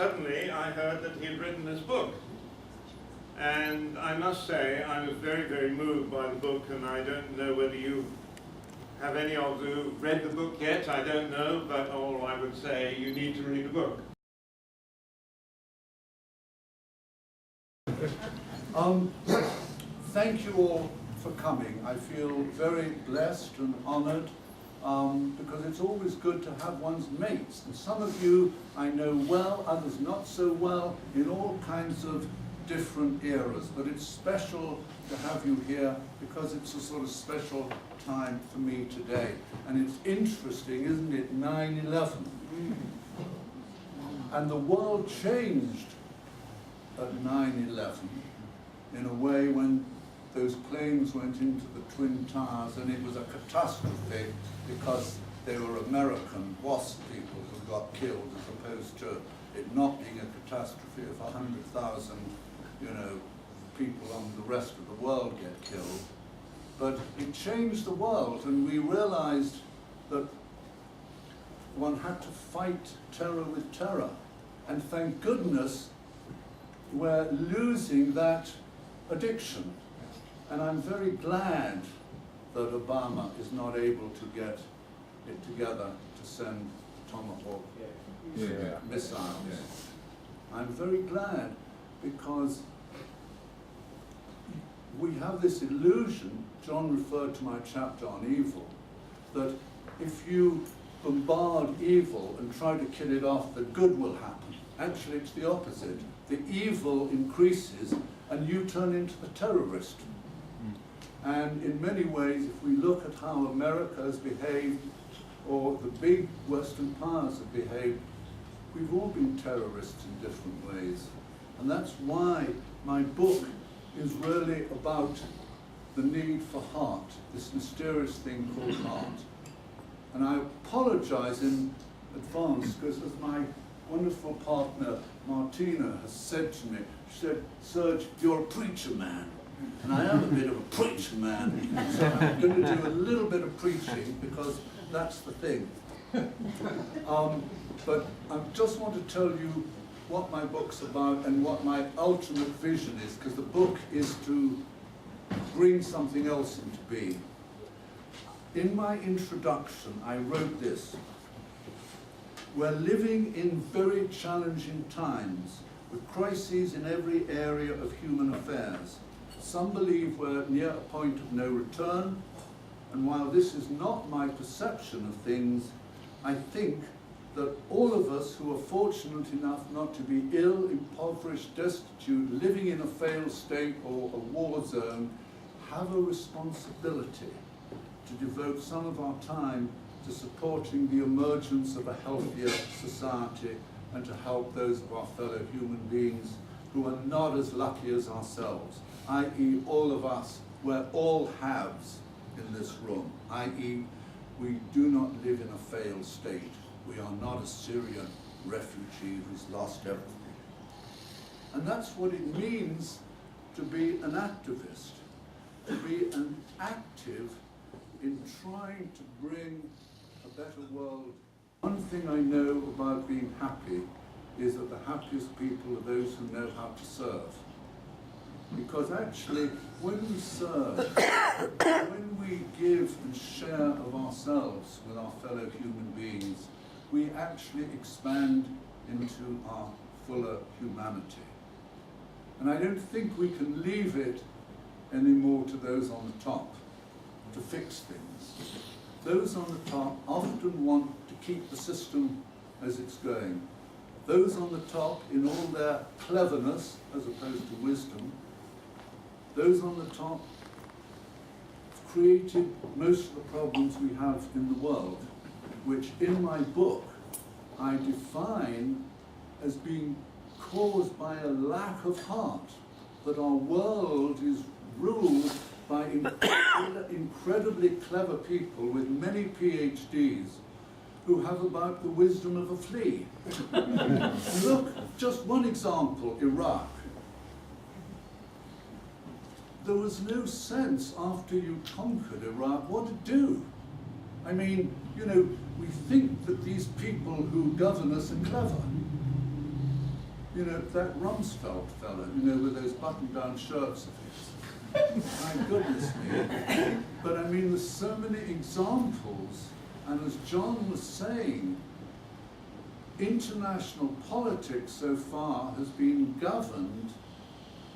suddenly I heard that he had written this book. And I must say, I was very, very moved by the book, and I don't know whether you have any of you read the book yet, I don't know, but all I would say, you need to read the book. Thank you all for coming. I feel very blessed and honoured because it's always good to have one's mates. And some of you I know well, others not so well, in all kinds of different eras. But it's special to have you here because it's a sort of special time for me today. And it's interesting, isn't it, 9/11. And the world changed at 9/11 in a way when those planes went into the Twin Towers, and it was a catastrophe because they were American WASP people who got killed, as opposed to it not being a catastrophe if 100,000, people on the rest of the world get killed. But it changed the world, and we realized that one had to fight terror with terror. And thank goodness we're losing that addiction. And I'm very glad that Obama is not able to get it together to send Tomahawk missiles. I'm very glad because we have this illusion, John referred to my chapter on evil, that if you bombard evil and try to kill it off, the good will happen. Actually, it's the opposite. The evil increases and you turn into the terrorist. And in many ways, if we look at how America has behaved, or the big Western powers have behaved, we've all been terrorists in different ways. And that's why my book is really about the need for heart, this mysterious thing called heart. And I apologize in advance, because as my wonderful partner, Martina, has said to me, she said, "Serge, you're a preacher man." And I am a bit of a preacher man, so I'm going to do a little bit of preaching because that's the thing. But I just want to tell you what my book's about and what my ultimate vision is, because the book is to bring something else into being. In my introduction, I wrote this: "We're living in very challenging times, with crises in every area of human affairs. Some believe we're near a point of no return, and while this is not my perception of things, I think that all of us who are fortunate enough not to be ill, impoverished, destitute, living in a failed state or a war zone, have a responsibility to devote some of our time to supporting the emergence of a healthier society and to help those of our fellow human beings who are not as lucky as ourselves, i.e. all of us, we're all halves in this room, i.e. we do not live in a failed state. We are not a Syrian refugee who's lost everything." And that's what it means to be an activist, to be an active in trying to bring a better world. One thing I know about being happy is that the happiest people are those who know how to serve. Because actually, when we serve, when we give and share of ourselves with our fellow human beings, we actually expand into our fuller humanity. And I don't think we can leave it anymore to those on the top to fix things. Those on the top often want to keep the system as it's going. Those on the top, in all their cleverness as opposed to wisdom, those on the top have created most of the problems we have in the world, which in my book I define as being caused by a lack of heart, that our world is ruled by incredibly clever people with many PhDs who have about the wisdom of a flea. Look, just one example, Iraq. There was no sense after you conquered Iraq what to do. I mean, we think that these people who govern us are clever. You know, that Rumsfeld fellow, you know, with those button-down shirts of his. My goodness me. But I mean, there's so many examples, and as John was saying, international politics so far has been governed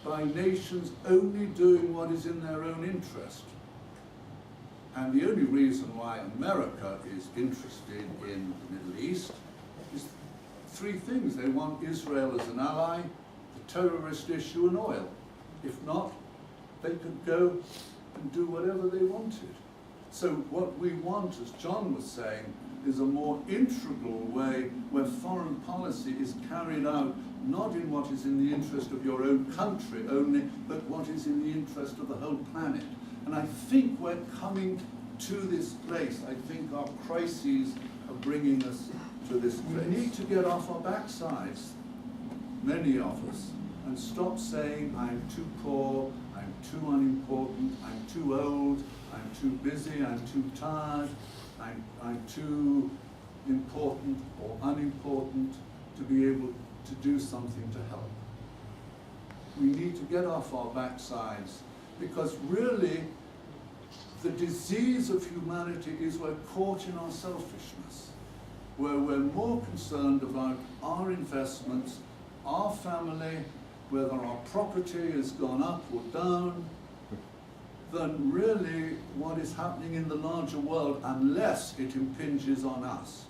by nations only doing what is in their own interest. And the only reason why America is interested in the Middle East is three things. They want Israel as an ally, the terrorist issue, and oil. If not, they could go and do whatever they wanted. So what we want, as John was saying, is a more integral way where foreign policy is carried out not in what is in the interest of your own country only, but what is in the interest of the whole planet. And I think we're coming to this place. I think our crises are bringing us to this place. We need to get off our backsides, many of us, and stop saying, I'm too poor, I'm too unimportant, I'm too old, I'm too busy, I'm too tired, I'm too important or unimportant to be able to do something to help. We need to get off our backsides, because really the disease of humanity is we're caught in our selfishness, where we're more concerned about our investments, our family, whether our property has gone up or down, than really what is happening in the larger world, unless it impinges on us.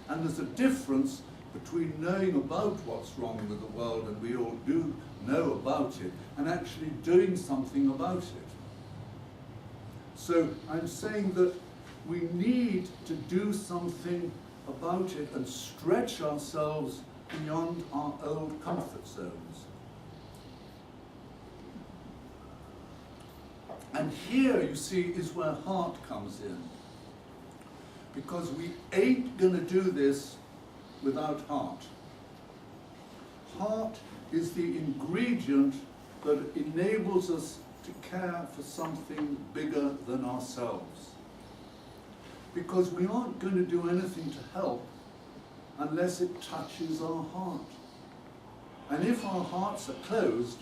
And there's a difference between knowing about what's wrong with the world, and we all do know about it, and actually doing something about it. So I'm saying that we need to do something about it and stretch ourselves beyond our old comfort zones. And here, you see, is where heart comes in. Because we ain't going to do this without heart. Heart is the ingredient that enables us to care for something bigger than ourselves. Because we aren't going to do anything to help unless it touches our heart. And if our hearts are closed,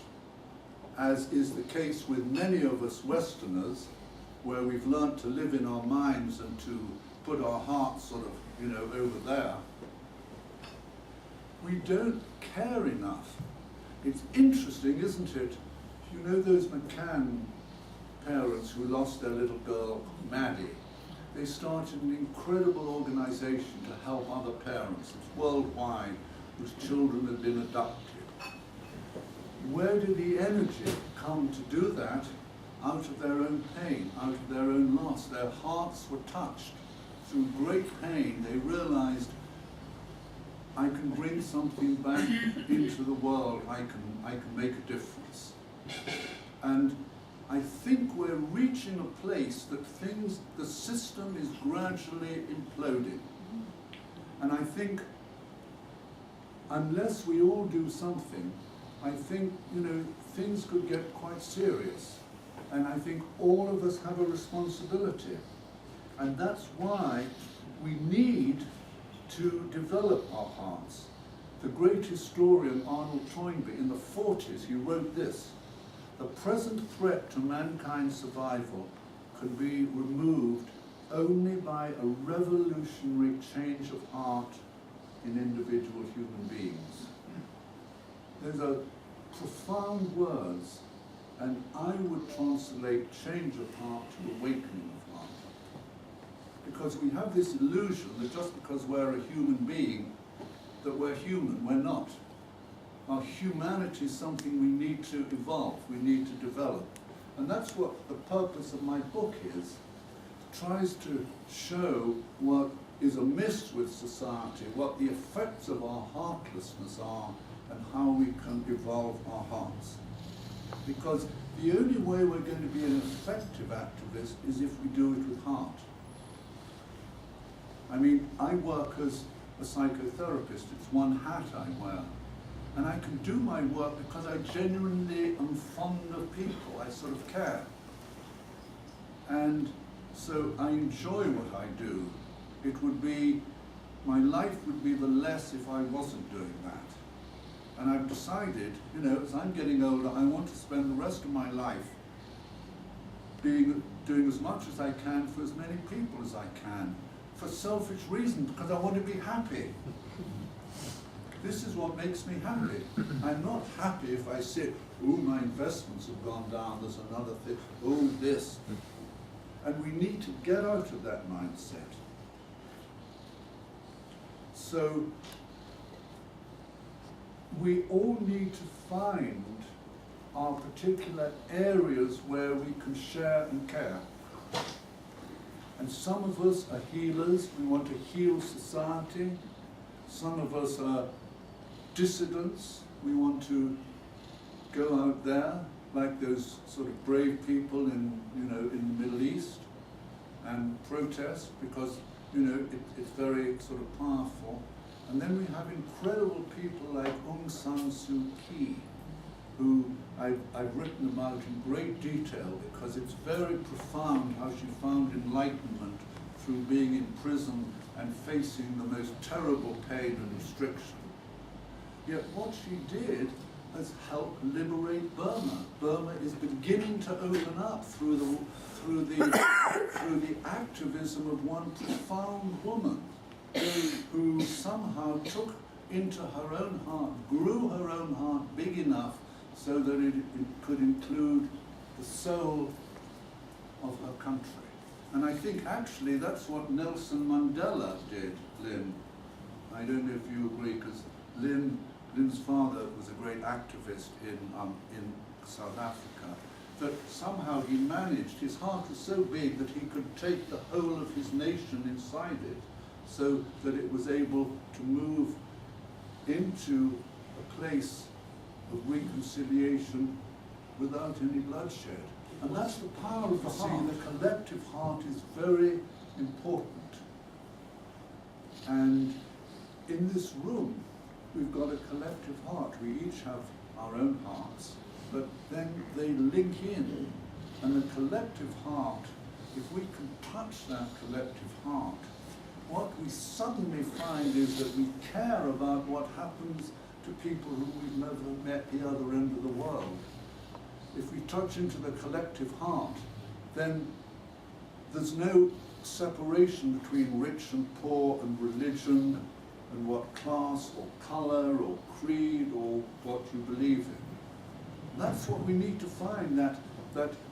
as is the case with many of us Westerners, where we've learnt to live in our minds and to put our hearts sort of, you know, over there, we don't care enough. It's interesting, isn't it? You know those McCann parents who lost their little girl, Maddie? They started an incredible organization to help other parents. It's worldwide, whose children had been adopted. Where did the energy come to do that? Out of their own pain, out of their own loss. Their hearts were touched. Through great pain, they realized, I can bring something back into the world. I can make a difference. And I think we're reaching a place that the system is gradually imploding. And I think unless we all do something, I think, you know, things could get quite serious. And I think all of us have a responsibility. And that's why we need to develop our hearts. The great historian Arnold Toynbee, in the 40s, he wrote this: the present threat to mankind's survival can be removed only by a revolutionary change of heart in individual human beings. Those are profound words, and I would translate change of heart to awakening of heart. Because we have this illusion that just because we're a human being, that we're human. We're not. Our humanity is something we need to evolve, we need to develop. And that's what the purpose of my book is. It tries to show what is amiss with society, what the effects of our heartlessness are, and how we can evolve our hearts. Because the only way we're going to be an effective activist is if we do it with heart. I mean, I work as a psychotherapist. It's one hat I wear. And I can do my work because I genuinely am fond of people. I sort of care. And so I enjoy what I do. It would be, my life would be the less if I wasn't doing that. And I've decided, you know, as I'm getting older, I want to spend the rest of my life doing as much as I can for as many people as I can, for selfish reasons, because I want to be happy. This is what makes me happy. I'm not happy if I say, oh, my investments have gone down, there's another thing, oh, this. And we need to get out of that mindset. So, we all need to find our particular areas where we can share and care. And some of us are healers, we want to heal society. Some of us are dissidents, we want to go out there, like those sort of brave people in, you know, in the Middle East, and protest, because, you know, it's very sort of powerful. And then we have incredible people like Aung San Suu Kyi, who I've written about in great detail, because it's very profound how she found enlightenment through being in prison and facing the most terrible pain and restriction. Yet what she did has helped liberate Burma. Burma is beginning to open up through the activism of one profound woman who somehow took into her own heart, grew her own heart big enough so that it could include the soul of her country. And I think actually that's what Nelson Mandela did, Lynn. I don't know if you agree, because Lynn's father was a great activist in South Africa, that somehow he managed, his heart was so big that he could take the whole of his nation inside it, so that it was able to move into a place of reconciliation without any bloodshed. And that's the power of the heart. The collective heart is very important. And in this room, we've got a collective heart. We each have our own hearts, but then they link in. And the collective heart, if we can touch that collective heart, what we suddenly find is that we care about what happens to people who we've never met the other end of the world. If we touch into the collective heart, then there's no separation between rich and poor and religion and what class or colour or creed or what you believe in. That's what we need to find, that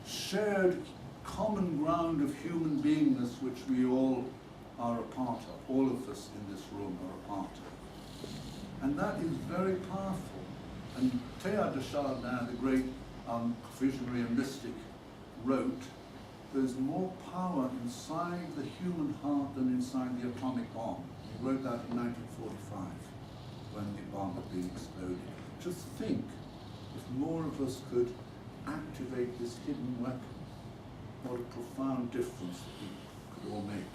shared common ground of human beingness which we all are a part of, all of us in this room are a part of. And that is very powerful. And Teilhard de Chardin, the great visionary and mystic, wrote, there's more power inside the human heart than inside the atomic bomb. He wrote that in 1945, when the bomb had been exploded. Just think, if more of us could activate this hidden weapon, what a profound difference we could all make.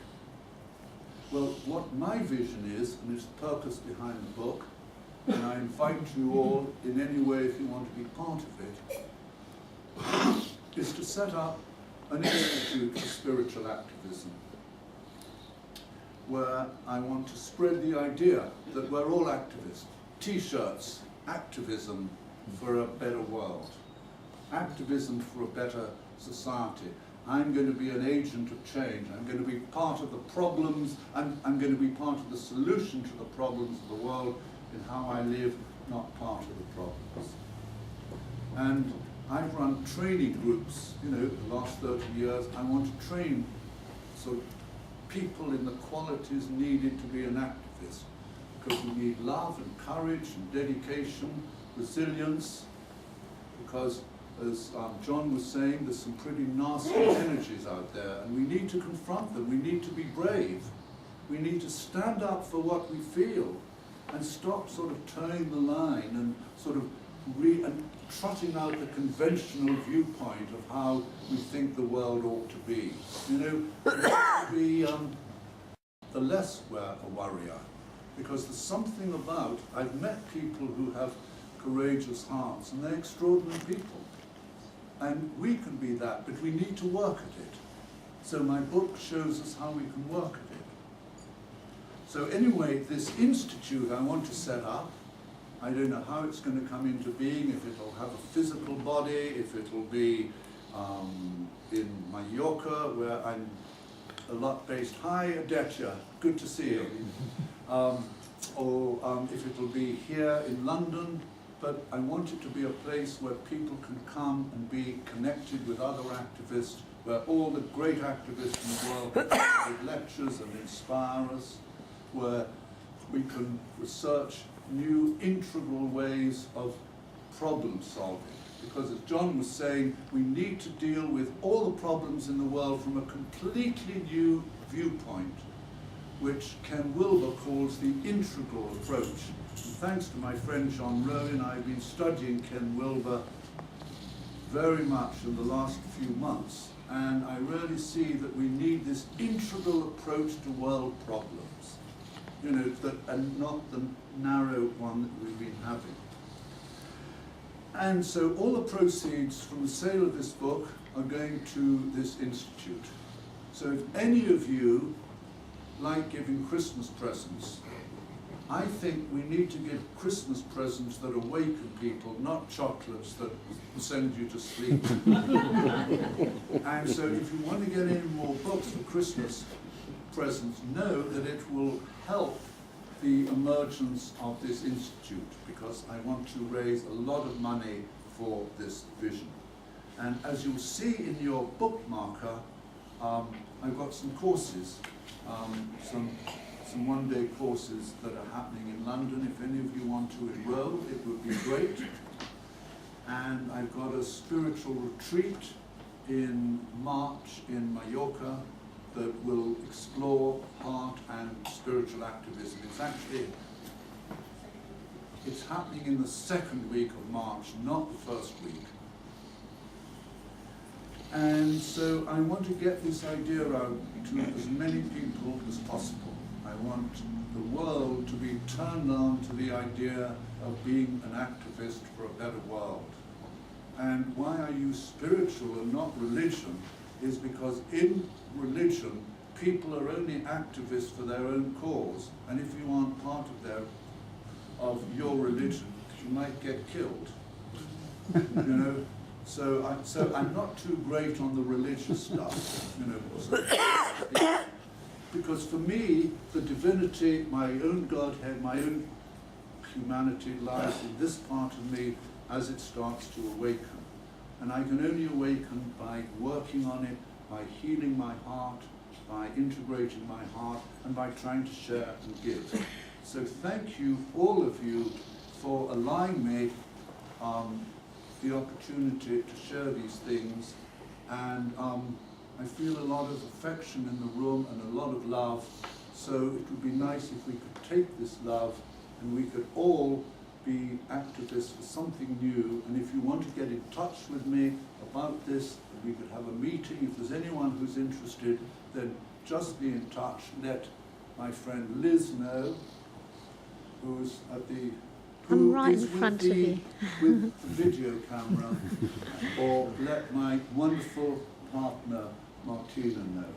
Well, what my vision is, and its purpose behind the book, and I invite you all in any way if you want to be part of it, is to set up an institute for spiritual activism, where I want to spread the idea that we're all activists. T-shirts, activism for a better world, activism for a better society. I'm going to be an agent of change. I'm going to be part of the problems, I'm going to be part of the solution to the problems of the world in how I live, not part of the problems. And I've run training groups, you know, the last 30 years. I want to train sort of people in the qualities needed to be an activist, because we need love and courage and dedication, resilience, because as John was saying, there's some pretty nasty energies out there, and we need to confront them. We need to be brave. We need to stand up for what we feel and stop sort of towing the line and sort of trotting out the conventional viewpoint of how we think the world ought to be. You know, be the less a warrior, because there's something about, I've met people who have courageous hearts, and they're extraordinary people. And we can be that, but we need to work at it. So my book shows us how we can work at it. So anyway, this institute I want to set up I don't know how it's going to come into being, if it'll have a physical body, if it'll be in Mallorca, where I'm a lot based. Hi, Adetya, good to see you. Or if it'll be here in London, but I want it to be a place where people can come and be connected with other activists, where all the great activists in the world can give lectures and inspire us, where we can research new integral ways of problem solving. Because as John was saying, we need to deal with all the problems in the world from a completely new viewpoint, which Ken Wilber calls the integral approach. And thanks to my friend John Rowan, I've been studying Ken Wilber very much in the last few months, and I really see that we need this integral approach to world problems, you know, and not the narrow one that we've been having. And so all the proceeds from the sale of this book are going to this institute. So if any of you like giving Christmas presents, I think we need to give Christmas presents that awaken people, not chocolates that send you to sleep. And so if you want to get any more books for Christmas presents, know that it will help the emergence of this institute, because I want to raise a lot of money for this vision. And as you'll see in your bookmarker, I've got some courses, some one-day courses that are happening in London. If any of you want to enroll, it would be great. And I've got a spiritual retreat in March in Mallorca that will explore heart and spiritual activism. It's happening in the second week of March, not the first week. And so I want to get this idea out to as many people as possible. I want the world to be turned on to the idea of being an activist for a better world. And why I use spiritual and not religion is because in religion, people are only activists for their own cause, and if you aren't part of your religion, you might get killed. You know, so I'm not too great on the religious stuff, you know. Because for me, the divinity, my own Godhead, my own humanity lies in this part of me as it starts to awaken. And I can only awaken by working on it, by healing my heart, by integrating my heart, and by trying to share and give. So thank you, all of you, for allowing me the opportunity to share these things. And I feel a lot of affection in the room and a lot of love. So it would be nice if we could take this love and we could all be activists for something new. And if you want to get in touch with me about this, we could have a meeting. If there's anyone who's interested, then just be in touch. Let my friend Liz know, who's at the I'm right in front of you. with the video camera, or let my wonderful partner Martina know.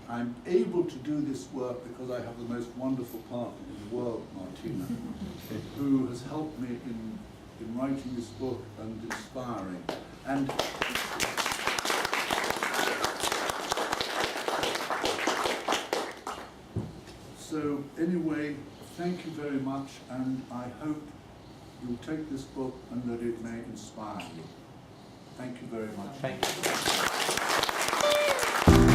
I'm able to do this work because I have the most wonderful partner in the world, Martina, who has helped me in writing this book and inspiring. And so anyway, thank you very much, and I hope you'll take this book and that it may inspire you. Thank you very much. Thank you.